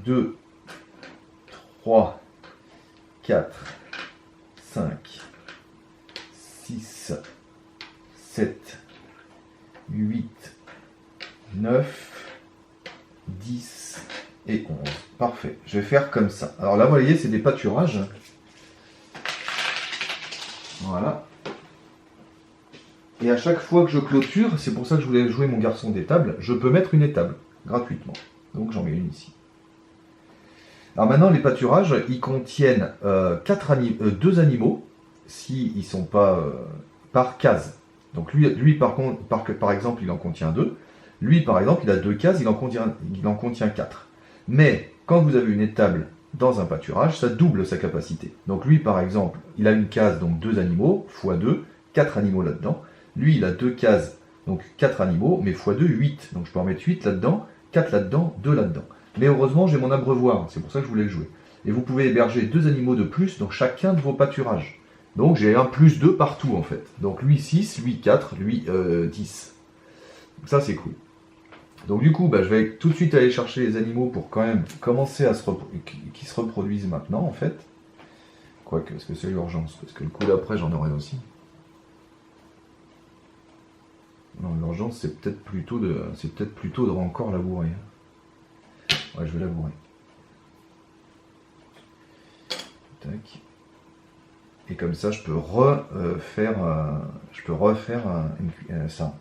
2, 3, 4, 5, 6, 7, 8, 9, 10 et 11. Parfait. Je vais faire comme ça. Alors là, vous voyez, c'est des pâturages. Voilà. Et à chaque fois que je clôture, c'est pour ça que je voulais jouer mon garçon d'étable, je peux mettre une étable gratuitement. Donc j'en mets une ici. Alors maintenant, les pâturages, ils contiennent 2 animaux, s'ils ne sont pas par case. Donc lui par contre, par exemple, il en contient 2. Lui, par exemple, il a 2 cases, il en contient 4. Mais quand vous avez une étable dans un pâturage, ça double sa capacité. Donc lui, par exemple, il a une case, donc 2 animaux, x 2, 4 animaux là-dedans. Lui, il a 2 cases, donc 4 animaux, mais x 2, 8. Donc je peux en mettre 8 là-dedans, 4 là-dedans, 2 là-dedans. Mais heureusement, j'ai mon abreuvoir, c'est pour ça que je voulais le jouer. Et vous pouvez héberger 2 animaux de plus dans chacun de vos pâturages. Donc j'ai un plus 2 partout en fait. Donc lui 6, lui 4, lui 10. Ça c'est cool. Donc du coup, je vais tout de suite aller chercher les animaux pour quand même commencer à qu'ils se reproduisent maintenant en fait. Quoique, est-ce que c'est l'urgence? Parce que le coup d'après, j'en aurai aussi. Non, l'urgence, c'est peut-être plutôt de encore labourer. Ouais, je vais labourer. Tac. Et comme ça, je peux refaire ça.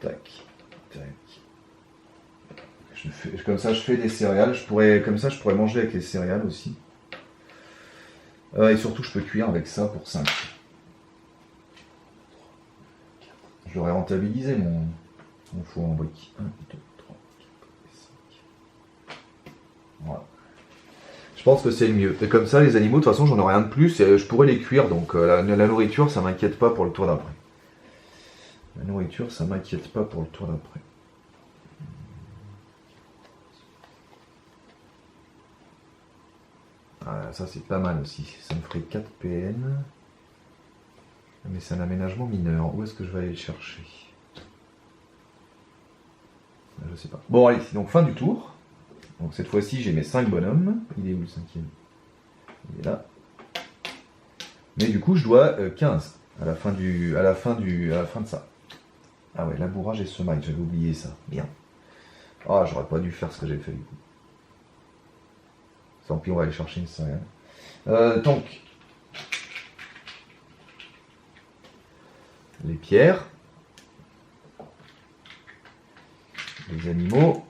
Tac, tac. Comme ça, je fais des céréales. Comme ça, je pourrais manger avec les céréales aussi. Et surtout, je peux cuire avec ça pour 5. J'aurais rentabilisé mon four en briques. 1, 2, 3, 4, 5. Voilà. Je pense que c'est le mieux. Et comme ça, les animaux, de toute façon, j'en aurai un de plus et je pourrais les cuire. Donc la nourriture, ça m'inquiète pas pour le tour d'après. La nourriture, ça m'inquiète pas pour le tour d'après. Ah, ça, c'est pas mal aussi. Ça me ferait 4 PN. Mais c'est un aménagement mineur. Où est-ce que je vais aller le chercher? Je sais pas. Bon, allez, donc fin du tour. Donc cette fois-ci, j'ai mes 5 bonhommes. Il est où le 5e? Il est là. Mais du coup, je dois 15 à la fin de ça. Ah ouais, labourage et semaille, j'avais oublié ça. Bien. Ah, j'aurais pas dû faire ce que j'ai fait du coup. Tant pis, on va aller chercher une céréale. Donc, les pierres, les animaux,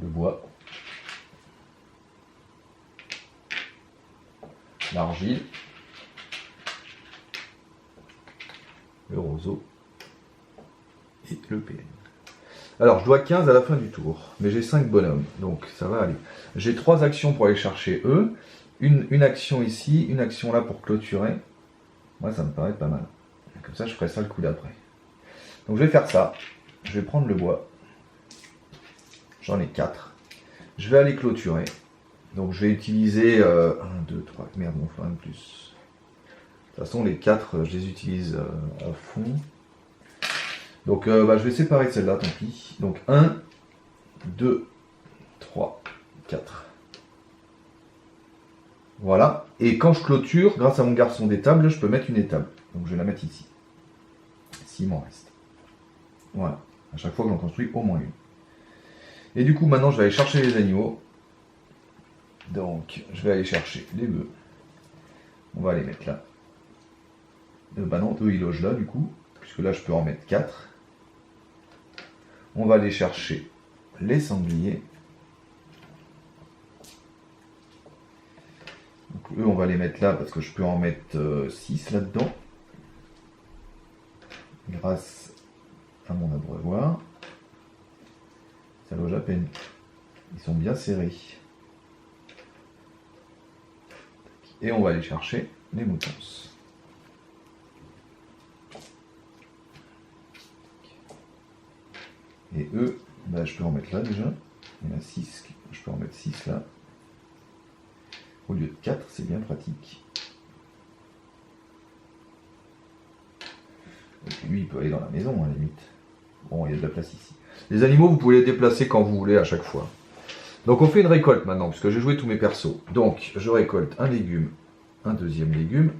le bois, l'argile, le roseau et le PN. Alors, je dois 15 à la fin du tour, mais j'ai 5 bonhommes, donc ça va aller. J'ai 3 actions pour aller chercher eux, une action ici, une action là pour clôturer. Moi, ça me paraît pas mal. Comme ça, je ferai ça le coup d'après. Donc, je vais faire ça. Je vais prendre le bois. J'en ai 4. Je vais aller clôturer. Donc, je vais utiliser 1, 2, 3. Merde, on fera un de plus. De toute façon, les 4, je les utilise à fond. Donc je vais séparer celle-là, tant pis. Donc 1, 2, 3, 4. Voilà. Et quand je clôture, grâce à mon garçon d'étable, je peux mettre une étable. Donc je vais la mettre ici. S'il m'en reste. Voilà. À chaque fois que j'en construis au moins une. Et du coup, maintenant, je vais aller chercher les animaux. Donc, je vais aller chercher les bœufs. On va les mettre là. Bah non, eux, ils logent là, du coup. Puisque là, je peux en mettre 4. On va aller chercher les sangliers. Donc, eux, on va les mettre là parce que je peux en mettre 6 là-dedans. Grâce à mon abreuvoir. Ça loge à peine. Ils sont bien serrés. Et on va aller chercher les moutons. eux, bah, je peux en mettre là déjà. Il y en a 6, je peux en mettre 6 là. Au lieu de 4, c'est bien pratique. Et puis lui, il peut aller dans la maison, à la limite. Bon, il y a de la place ici. Les animaux, vous pouvez les déplacer quand vous voulez, à chaque fois. Donc on fait une récolte maintenant, puisque j'ai joué tous mes persos. Donc, je récolte un légume, un deuxième légume,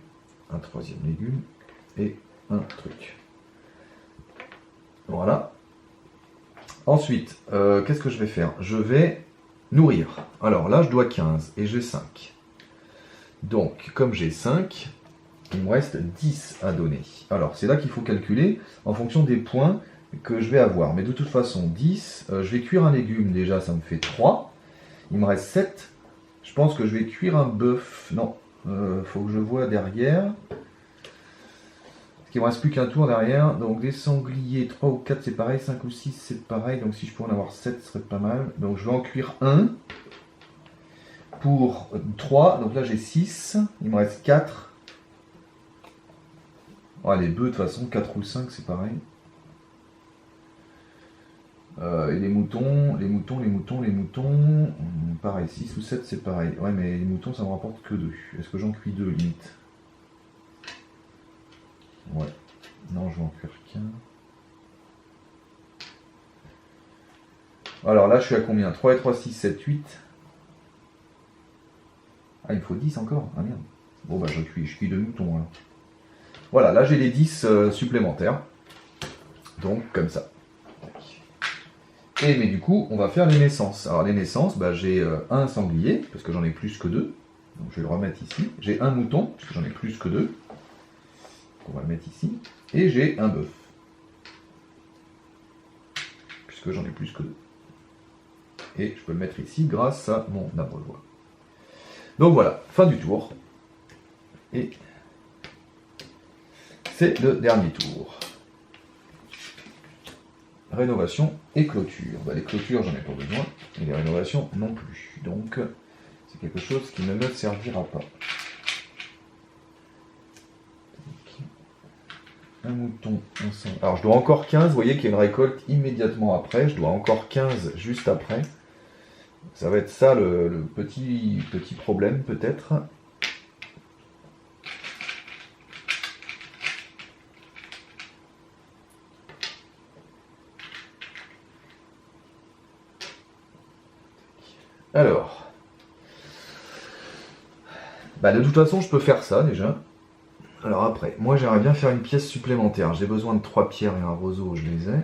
un troisième légume, et un truc. Voilà. Ensuite, qu'est-ce que je vais faire? Je vais nourrir. Alors là, je dois 15, et j'ai 5. Donc, comme j'ai 5, il me reste 10 à donner. Alors, c'est là qu'il faut calculer en fonction des points que je vais avoir. Mais de toute façon, 10, je vais cuire un légume déjà, ça me fait 3. Il me reste 7. Je pense que je vais cuire un bœuf. Non, faut que je vois derrière. Parce qu'il ne me reste plus qu'un tour derrière. Donc, des sangliers, 3 ou 4, c'est pareil. 5 ou 6, c'est pareil. Donc, si je pouvais en avoir 7, ce serait pas mal. Donc, je vais en cuire un. Pour 3, donc là j'ai 6. Il me reste 4. Ah, les bœufs, de toute façon, 4 ou 5, c'est pareil. Et les moutons, pareil, 6 ou 7, c'est pareil. Ouais, mais les moutons, ça me rapporte que 2. Est-ce que j'en cuis 2, limite? Ouais. Non, je vais en cuire qu'un. Alors là, je suis à combien? 3 et 3, 6, 7, 8. Ah, il me faut 10 encore? Ah merde. Bon, bah, je cuis 2 moutons, alors. Voilà, là, j'ai les 10 supplémentaires. Donc, comme ça. Et mais du coup, on va faire les naissances. Alors les naissances, bah, j'ai un sanglier, parce que j'en ai plus que 2. Donc je vais le remettre ici. J'ai un mouton, parce que j'en ai plus que 2. On va le mettre ici. Et j'ai un bœuf. Puisque j'en ai plus que 2. Et je peux le mettre ici grâce à mon abreuvoir. Donc voilà, fin du tour. Et c'est le dernier tour. Rénovation et clôture. Bah, les clôtures, j'en ai pas besoin. Et les rénovations non plus. Donc, c'est quelque chose qui ne me servira pas. Un mouton, un sang. Alors, je dois encore 15. Vous voyez qu'il y a une récolte immédiatement après. Je dois encore 15 juste après. Ça va être ça le petit problème, peut-être. Alors, bah de toute façon, je peux faire ça déjà. Alors après, moi j'aimerais bien faire une pièce supplémentaire. J'ai besoin de 3 pierres et un roseau, je les ai.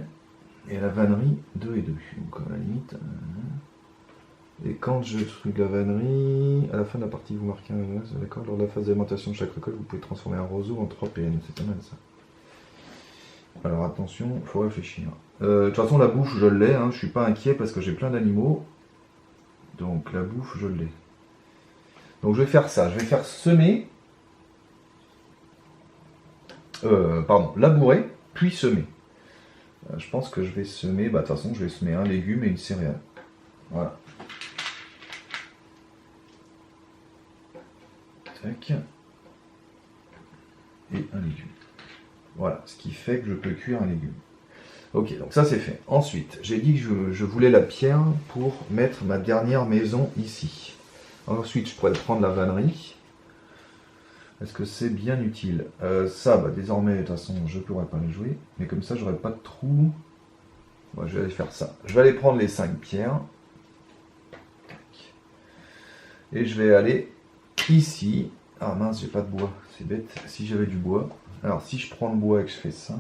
Et la vannerie, 2 et 2. Donc à la limite. Et quand je truc la vannerie, à la fin de la partie, vous marquez un d'accord. Lors de la phase d'alimentation de chaque récolte, vous pouvez transformer un roseau en 3 PN. C'est pas mal ça. Alors attention, il faut réfléchir. De toute façon, la bouffe, je l'ai. Hein, je suis pas inquiet parce que j'ai plein d'animaux. Donc la bouffe, je l'ai. Donc je vais faire ça. Je vais faire semer. Labourer, puis semer. Je pense que je vais semer. Bah de toute façon, je vais semer un légume et une céréale. Voilà. Tac. Et un légume. Voilà, ce qui fait que je peux cuire un légume. Ok, donc ça c'est fait. Ensuite, j'ai dit que je voulais la pierre pour mettre ma dernière maison ici. Ensuite, je pourrais prendre la vannerie. Est-ce que c'est bien utile? Ça, bah, désormais, de toute façon, je ne pourrais pas les jouer. Mais comme ça, j'aurai pas de trou. Ouais, je vais aller faire ça. Je vais aller prendre les 5 pierres. Et je vais aller ici. Ah mince, j'ai pas de bois. C'est bête. Si j'avais du bois. Alors, si je prends le bois et que je fais ça,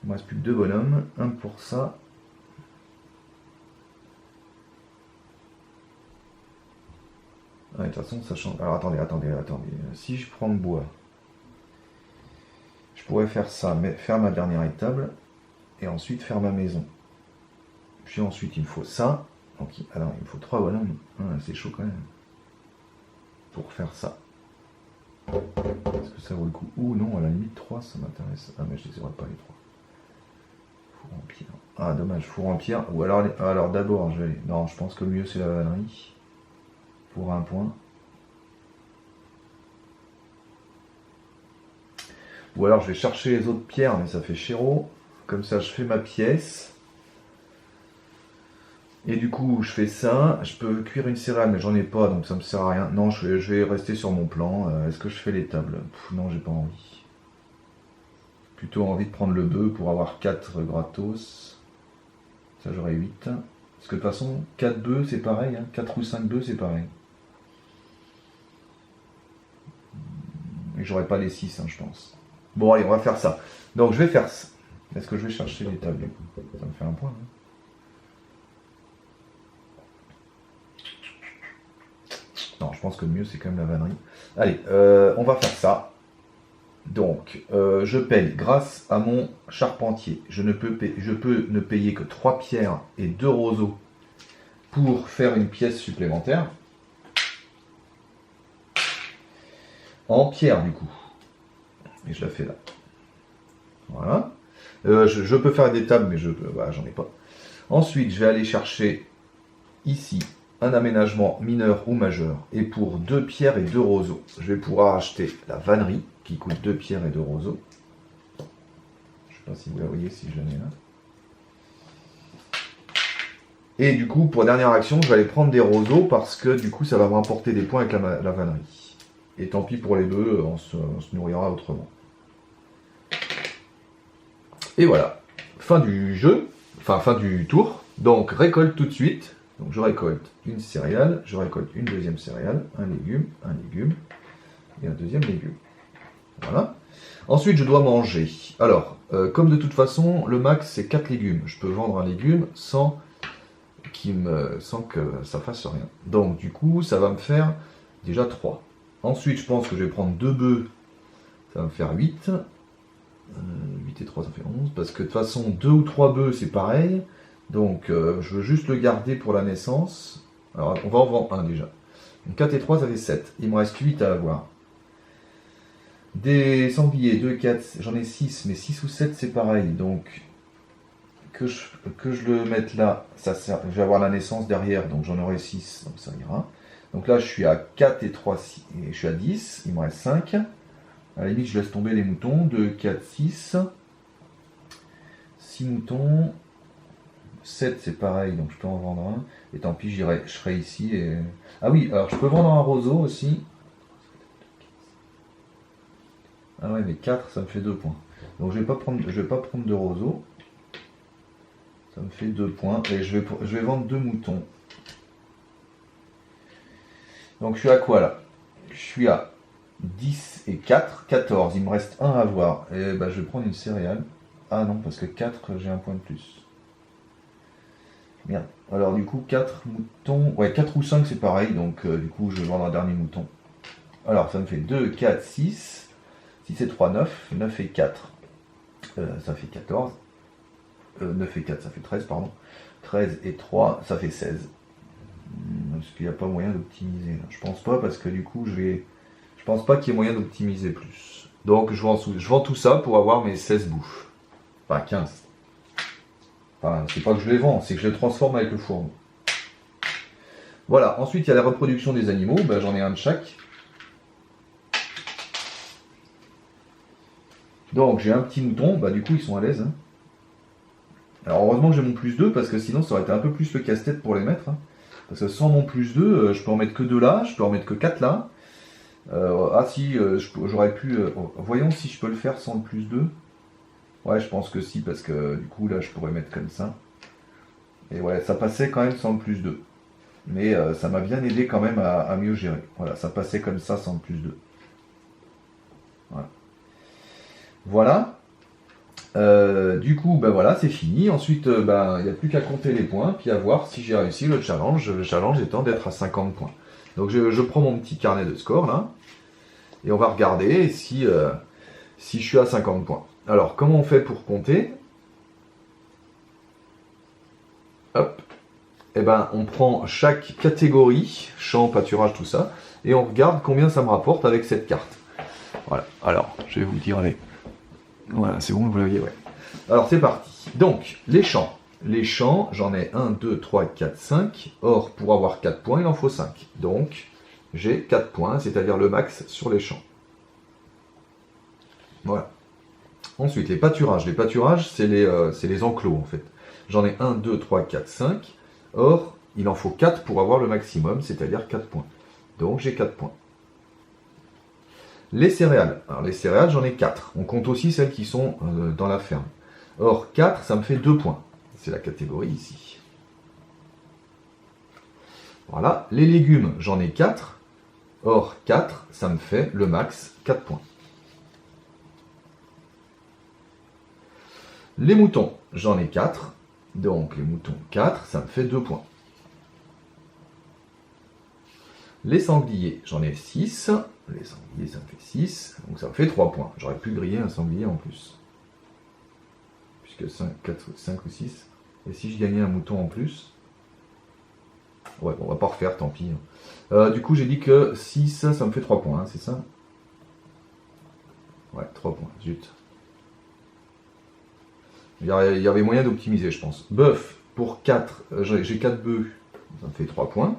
il me reste plus que 2 bonhommes. Un pour ça. Ouais, de toute façon, ça change. Alors, attendez. Si je prends le bois, je pourrais faire ça, faire ma dernière étable, et ensuite faire ma maison. Puis ensuite, il me faut ça. Donc, alors, il me faut 3 bonhommes. C'est chaud quand même. Pour faire ça. Est-ce que ça vaut le coup? Ou non, à la limite, 3, ça m'intéresse. Ah, mais je les aurais pas, les 3. Four en pierre. Ah, dommage, four en pierre. Ou alors d'abord, je vais aller. Non, je pense que le mieux, c'est la vannerie. Pour un point. Ou alors, je vais chercher les autres pierres, mais ça fait chéro. Comme ça, je fais ma pièce. Et du coup, je fais ça. Je peux cuire une céréale, mais j'en ai pas, donc ça me sert à rien. Non, je vais rester sur mon plan. Est-ce que je fais les tables? Non, j'ai pas envie. Plutôt envie de prendre le bœuf pour avoir 4 gratos. Ça, j'aurai 8. Parce que de toute façon, 4 bœufs, c'est pareil. Hein. 4 ou 5 bœufs, c'est pareil. Et j'aurai pas les 6, hein, je pense. Bon, allez, on va faire ça. Donc, je vais faire ça. Est-ce que je vais chercher les tables? Ça me fait un point. Hein. Non, je pense que le mieux, c'est quand même la vannerie. Allez, on va faire ça. Donc, je paye grâce à mon charpentier. Je peux ne payer que 3 pierres et 2 roseaux pour faire une pièce supplémentaire. En pierre, du coup. Et je la fais là. Voilà. Je peux faire des tables, mais bah, j'en ai pas. Ensuite, je vais aller chercher ici un aménagement mineur ou majeur. Et pour 2 pierres et 2 roseaux, je vais pouvoir acheter la vannerie qui coûte 2 pierres et 2 roseaux. Je ne sais pas si vous la voyez, si je l'ai là. Et du coup, pour dernière action, je vais aller prendre des roseaux parce que du coup, ça va me rapporter des points avec la vannerie. Et tant pis pour les bœufs, on se nourrira autrement. Et voilà, fin du jeu, enfin fin du tour. Donc récolte tout de suite. Donc je récolte une céréale, je récolte une deuxième céréale, un légume et un deuxième légume. Voilà. Ensuite je dois manger. Alors, comme de toute façon, le max c'est 4 légumes. Je peux vendre un légume sans que ça fasse rien. Donc du coup, ça va me faire déjà 3. Ensuite, je pense que je vais prendre 2 bœufs. Ça va me faire 8. 8 et 3, ça fait 11. Parce que de toute façon, 2 ou 3 bœufs, c'est pareil. Donc, je veux juste le garder pour la naissance. Alors, on va en vendre un déjà. Donc, 4 et 3, ça fait 7. Il me reste 8 à avoir. Des sangliers, 2, 4, j'en ai 6. Mais 6 ou 7, c'est pareil. Donc, que je le mette là, ça sert, je vais avoir la naissance derrière. Donc, j'en aurai 6. Donc, ça ira. Donc là, je suis à 4 et 3, 6, et je suis à 10. Il me reste 5. À la limite, je laisse tomber les moutons. 2, 4, 6. 6 moutons. 7, c'est pareil, donc je peux en vendre un. Et tant pis, je serai ici. Et... Ah oui, alors je peux vendre un roseau aussi. Ah ouais, mais 4, ça me fait 2 points. Donc je vais pas prendre de roseau. Ça me fait 2 points. Et je vais vendre 2 moutons. Donc je suis à quoi là? Je suis à 10 et 4, 14. Il me reste 1 à avoir. Et bah, je vais prendre une céréale. Ah non, parce que 4, j'ai un point de plus. Merde. Alors du coup, 4 moutons. Ouais, 4 ou 5, c'est pareil. Donc du coup, je vais vendre un dernier mouton. Alors, ça me fait 2, 4, 6. 6 et 3, 9. 9 et 4. Ça fait 14. 9 et 4, ça fait 13, pardon. 13 et 3, ça fait 16. Est-ce qu'il n'y a pas moyen d'optimiser? Je pense pas, parce que du coup, je pense pas qu'il y ait moyen d'optimiser plus. Donc, je vends tout ça pour avoir mes 16 bouffes. Enfin, 15. Enfin, c'est pas que je les vends, c'est que je les transforme avec le fourneau. Voilà, ensuite il y a la reproduction des animaux, ben, j'en ai un de chaque. Donc j'ai un petit mouton, bah du coup ils sont à l'aise. Hein. Alors heureusement que j'ai mon plus 2, parce que sinon ça aurait été un peu plus le casse-tête pour les mettre. Hein. Parce que sans mon plus 2, je peux en mettre que 2 là, je peux en mettre que 4 là. Ah si, j'aurais pu... voyons si je peux le faire sans le plus 2. Ouais, je pense que si, parce que du coup, là, je pourrais mettre comme ça. Et ouais, ça passait quand même sans le plus 2. Mais ça m'a bien aidé quand même à mieux gérer. Voilà, ça passait comme ça sans le plus 2. Voilà. Voilà. Du coup, ben voilà, c'est fini. Ensuite, ben, il n'y a plus qu'à compter les points, puis à voir si j'ai réussi le challenge. Le challenge étant d'être à 50 points. Donc je prends mon petit carnet de score, là. Et on va regarder si je suis à 50 points. Alors, comment on fait pour compter? Hop. Eh ben, on prend chaque catégorie, champ, pâturage, tout ça, et on regarde combien ça me rapporte avec cette carte. Voilà. Alors, je vais vous dire, allez. Voilà, c'est bon, vous voyez, ouais. Alors, c'est parti. Donc, les champs. Les champs, j'en ai 1, 2, 3, 4, 5. Or, pour avoir 4 points, il en faut 5. Donc, j'ai 4 points, c'est-à-dire le max sur les champs. Voilà. Ensuite, les pâturages. Les pâturages, c'est les enclos, en fait. J'en ai 1, 2, 3, 4, 5. Or, il en faut 4 pour avoir le maximum, c'est-à-dire 4 points. Donc j'ai 4 points. Les céréales. Alors les céréales, j'en ai 4. On compte aussi celles qui sont dans la ferme. Or, 4, ça me fait 2 points. C'est la catégorie ici. Voilà. Les légumes, j'en ai 4. Or, 4, ça me fait le max 4 points. Les moutons, j'en ai 4. Donc les moutons 4, ça me fait 2 points. Les sangliers, j'en ai 6. Les sangliers, ça me fait 6. Donc ça me fait 3 points. J'aurais pu griller un sanglier en plus. Puisque 5 ou 6. Et si je gagnais un mouton en plus... Ouais, bon, on va pas refaire, tant pis. Du coup, j'ai dit que 6, ça me fait 3 points, hein, c'est ça? Ouais, 3 points, zut. Il y avait moyen d'optimiser, je pense. Bœuf, pour 4, j'ai 4 bœufs, ça me fait 3 points.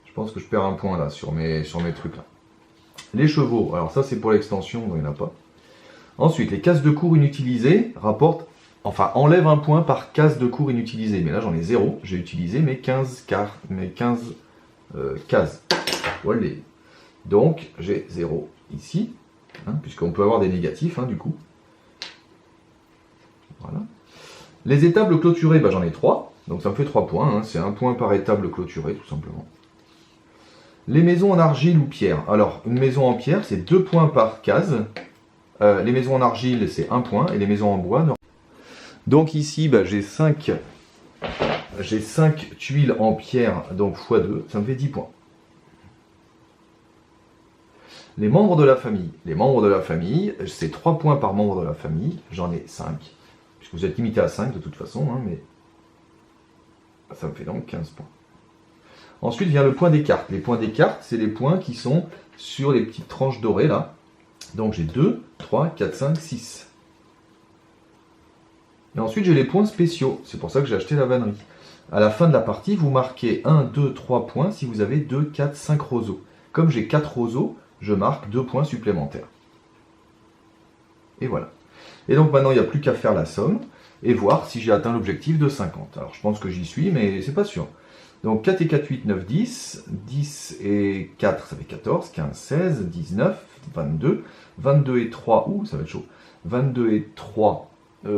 Je pense que je perds un point là sur mes trucs là. Les chevaux, alors ça c'est pour l'extension, il n'y en a pas. Ensuite, les cases de cours inutilisées rapportent, enfin enlève un point par case de cours inutilisée. Mais là j'en ai 0, j'ai utilisé mes 15 cases. Voilà. Donc j'ai 0 ici, hein, puisqu'on peut avoir des négatifs hein, du coup. Voilà. Les étables clôturées, j'en ai 3, donc ça me fait 3 points, hein, c'est un point par étable clôturée tout simplement. Les maisons en argile ou pierre. Alors, une maison en pierre, c'est 2 points par case. Les maisons en argile, c'est 1 point. Et les maisons en bois, non. Donc ici, j'ai 5 tuiles en pierre, donc x2, ça me fait 10 points. Les membres de la famille. Les membres de la famille, c'est 3 points par membre de la famille. J'en ai 5. Puisque vous êtes limité à 5 de toute façon, hein, mais ça me fait donc 15 points. Ensuite vient le point des cartes. Les points des cartes, c'est les points qui sont sur les petites tranches dorées là. Donc j'ai 2, 3, 4, 5, 6. Et ensuite j'ai les points spéciaux. C'est pour ça que j'ai acheté la vannerie. À la fin de la partie, vous marquez 1, 2, 3 points si vous avez 2, 4, 5 roseaux. Comme j'ai 4 roseaux, je marque 2 points supplémentaires. Et voilà. Et donc maintenant, il n'y a plus qu'à faire la somme et voir si j'ai atteint l'objectif de 50. Alors je pense que j'y suis, mais c'est pas sûr. Donc 4 et 4, 8, 9, 10. 10 et 4, ça fait 14. 15, 16, 19, 22. 22 et 3, ça va être chaud. 22 et 3,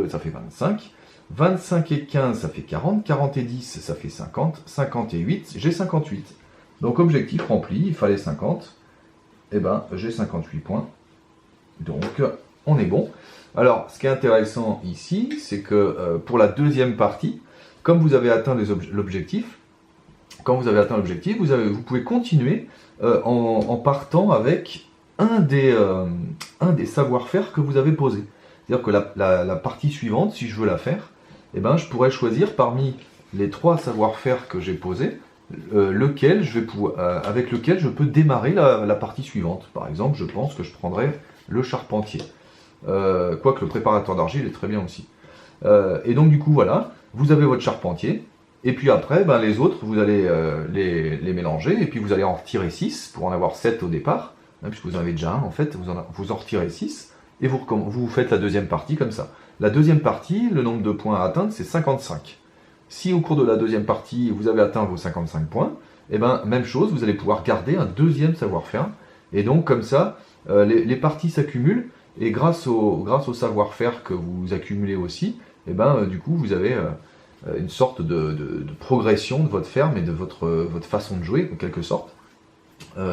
ça fait 25. 25 et 15, ça fait 40. 40 et 10, ça fait 50. 50 et 8, j'ai 58. Donc objectif rempli, il fallait 50. Et j'ai 58 points. Donc on est bon. Alors, ce qui est intéressant ici, c'est que pour la deuxième partie, comme vous avez atteint l'objectif, vous pouvez continuer en partant avec un des savoir-faire que vous avez posé. C'est-à-dire que la partie suivante, si je veux la faire, je pourrais choisir parmi les 3 savoir-faire que j'ai posés, avec lequel je peux démarrer la partie suivante. Par exemple, je pense que je prendrais le charpentier. Quoique le préparateur d'argile est très bien aussi. Et donc du coup, voilà, vous avez votre charpentier. Et puis après, les autres, vous allez les mélanger, et puis vous allez en retirer 6, pour en avoir 7 au départ, hein, puisque vous en avez déjà un, en fait, vous en retirez 6, et vous faites la deuxième partie comme ça. La deuxième partie, le nombre de points à atteindre, c'est 55. Si au cours de la deuxième partie, vous avez atteint vos 55 points, même chose, vous allez pouvoir garder un deuxième savoir-faire, et donc comme ça, les parties s'accumulent, et grâce au savoir-faire que vous accumulez aussi, du coup, vous avez... une sorte de progression de votre ferme et de votre façon de jouer, en quelque sorte.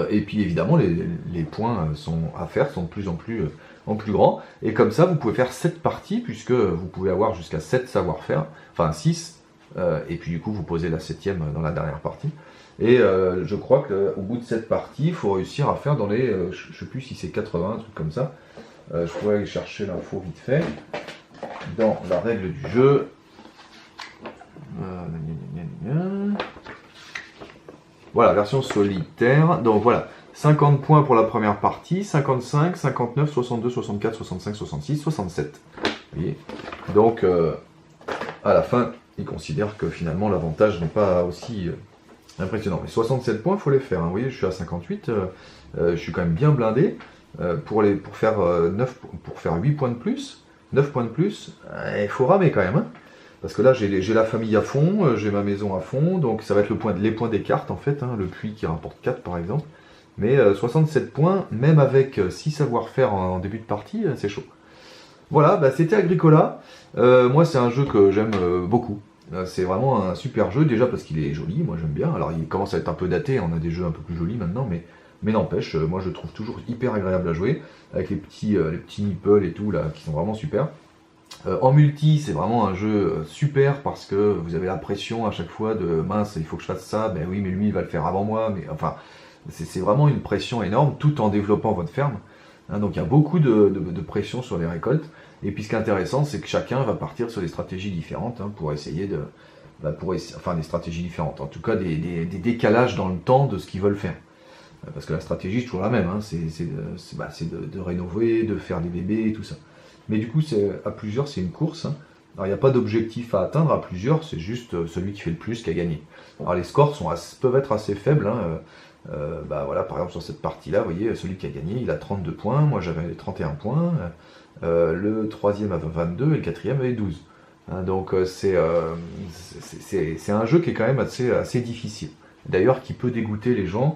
Et puis évidemment, les points à faire sont de plus en plus grands. Et comme ça, vous pouvez faire 7 parties, puisque vous pouvez avoir jusqu'à 7 savoir-faire, enfin 6, et puis du coup, vous posez la 7e dans la dernière partie. Et je crois qu'au bout de cette partie, il faut réussir à faire dans les... je ne sais plus si c'est 80, un truc comme ça. Je pourrais aller chercher l'info vite fait. Dans la règle du jeu... Voilà, version solitaire. Donc voilà, 50 points pour la première partie, 55, 59, 62, 64, 65, 66, 67. Vous voyez. Donc, à la fin, il considère que finalement l'avantage n'est pas aussi impressionnant. Mais 67 points, il faut les faire. Hein. Vous voyez, je suis à 58, je suis quand même bien blindé. Pour faire 8 points de plus, 9 points de plus, il faut ramer quand même. Hein. Parce que là, j'ai la famille à fond, j'ai ma maison à fond, donc ça va être les points des cartes en fait, hein, le puits qui rapporte 4 par exemple. Mais 67 points, même avec 6 savoir-faire en début de partie, c'est chaud. Voilà, bah, c'était Agricola. Moi, c'est un jeu que j'aime beaucoup. C'est vraiment un super jeu, déjà parce qu'il est joli, moi j'aime bien. Alors il commence à être un peu daté, on a des jeux un peu plus jolis maintenant, mais n'empêche, moi je le trouve toujours hyper agréable à jouer, avec les petits meeples et tout là, qui sont vraiment super. En multi, c'est vraiment un jeu super parce que vous avez la pression à chaque fois de mince, il faut que je fasse ça, ben oui, mais lui il va le faire avant moi, mais enfin, c'est vraiment une pression énorme tout en développant votre ferme. Hein, donc il y a beaucoup de pression sur les récoltes. Et puis ce qui est intéressant, c'est que chacun va partir sur des stratégies différentes hein, pour essayer de. Enfin, des stratégies différentes, en tout cas des décalages dans le temps de ce qu'ils veulent faire. Parce que la stratégie, c'est toujours la même, hein, c'est de rénover, de faire des bébés et tout ça. Mais du coup, à plusieurs, c'est une course. Hein. Alors, il n'y a pas d'objectif à atteindre à plusieurs, c'est juste celui qui fait le plus qui a gagné. Alors, les scores peuvent être assez faibles. Hein. Voilà, par exemple, sur cette partie-là, vous voyez, celui qui a gagné, il a 32 points, moi j'avais 31 points, le troisième avait 22 et le quatrième avait 12. Hein, donc, c'est un jeu qui est quand même assez difficile. D'ailleurs, qui peut dégoûter les gens,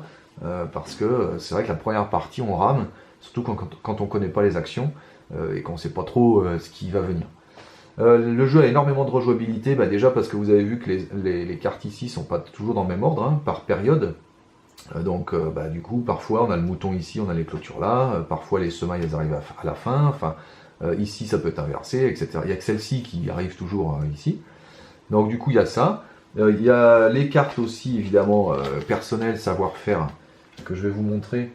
parce que c'est vrai que la première partie, on rame, surtout quand on ne connaît pas les actions. Et qu'on ne sait pas trop ce qui va venir. Le jeu a énormément de rejouabilité, déjà parce que vous avez vu que les cartes ici sont pas toujours dans le même ordre, hein, par période. Donc du coup, parfois on a le mouton ici, on a les clôtures là, parfois les semailles elles arrivent à la fin, enfin, ici ça peut être inversé, etc. Il n'y a que celle-ci qui arrive toujours ici. Donc du coup il y a ça. Il y a les cartes aussi, évidemment, personnelles, savoir-faire, que je vais vous montrer.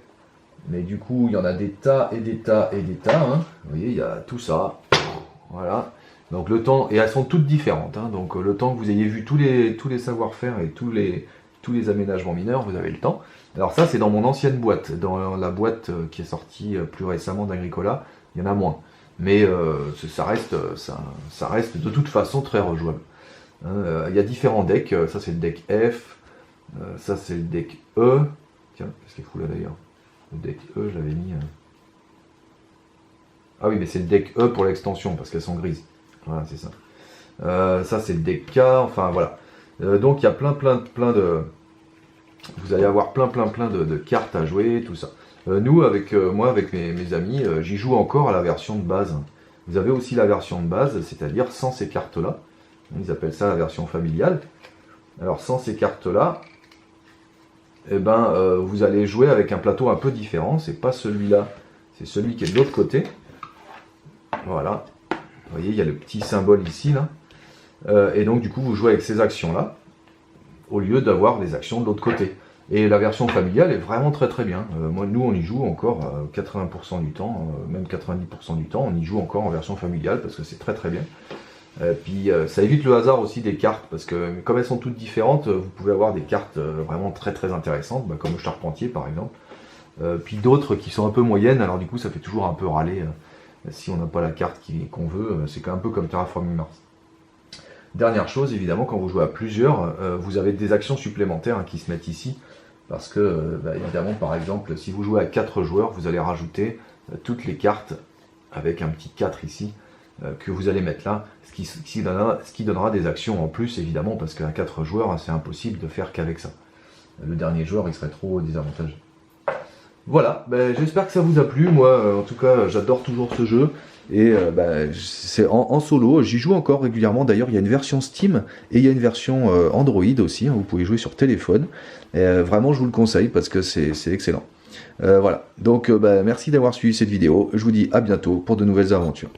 Mais du coup, il y en a des tas et des tas et des tas. Hein. Vous voyez, il y a tout ça. Voilà. Donc le temps, et elles sont toutes différentes. Hein. Donc le temps que vous ayez vu tous les savoir-faire et tous les aménagements mineurs, vous avez le temps. Alors ça, c'est dans mon ancienne boîte. Dans la boîte qui est sortie plus récemment d'Agricola, il y en a moins. Mais ça reste de toute façon très rejouable. Hein. Il y a différents decks. Ça, c'est le deck F. Ça, c'est le deck E. Tiens, qu'est-ce qu'il fout là d'ailleurs? Le deck E, je l'avais mis. Ah oui, mais c'est le deck E pour l'extension, parce qu'elles sont grises. Voilà, c'est ça. Ça, c'est le deck K, enfin voilà. Donc, il y a plein de. Vous allez avoir plein de cartes à jouer, tout ça. Nous, moi, avec mes amis, j'y joue encore à la version de base. Vous avez aussi la version de base, c'est-à-dire sans ces cartes-là. Ils appellent ça la version familiale. Alors, sans ces cartes-là, vous allez jouer avec un plateau un peu différent. C'est pas celui-là, c'est celui qui est de l'autre côté. Voilà. Vous voyez, il y a le petit symbole ici, là. Et donc, du coup, vous jouez avec ces actions-là, au lieu d'avoir les actions de l'autre côté. Et la version familiale est vraiment très bien. Nous, on y joue encore 80% du temps, même 90% du temps, on y joue encore en version familiale, parce que c'est très bien. Puis ça évite le hasard aussi des cartes, parce que comme elles sont toutes différentes, vous pouvez avoir des cartes vraiment très intéressantes, comme le charpentier par exemple. Puis d'autres qui sont un peu moyennes, alors du coup ça fait toujours un peu râler si on n'a pas la carte qu'on veut. C'est un peu comme Terraforming Mars. Dernière chose, évidemment, quand vous jouez à plusieurs, vous avez des actions supplémentaires qui se mettent ici, parce que évidemment, par exemple, si vous jouez à 4 joueurs, vous allez rajouter toutes les cartes avec un petit 4 ici, que vous allez mettre là, ce qui donnera des actions en plus, évidemment, parce qu'à 4 joueurs, c'est impossible de faire qu'avec ça. Le dernier joueur, il serait trop désavantagé. Voilà, j'espère que ça vous a plu. Moi, en tout cas, j'adore toujours ce jeu. Et c'est en solo, j'y joue encore régulièrement. D'ailleurs, il y a une version Steam et il y a une version Android aussi. Hein, vous pouvez jouer sur téléphone. Vraiment, je vous le conseille parce que c'est excellent. Voilà, donc merci d'avoir suivi cette vidéo. Je vous dis à bientôt pour de nouvelles aventures.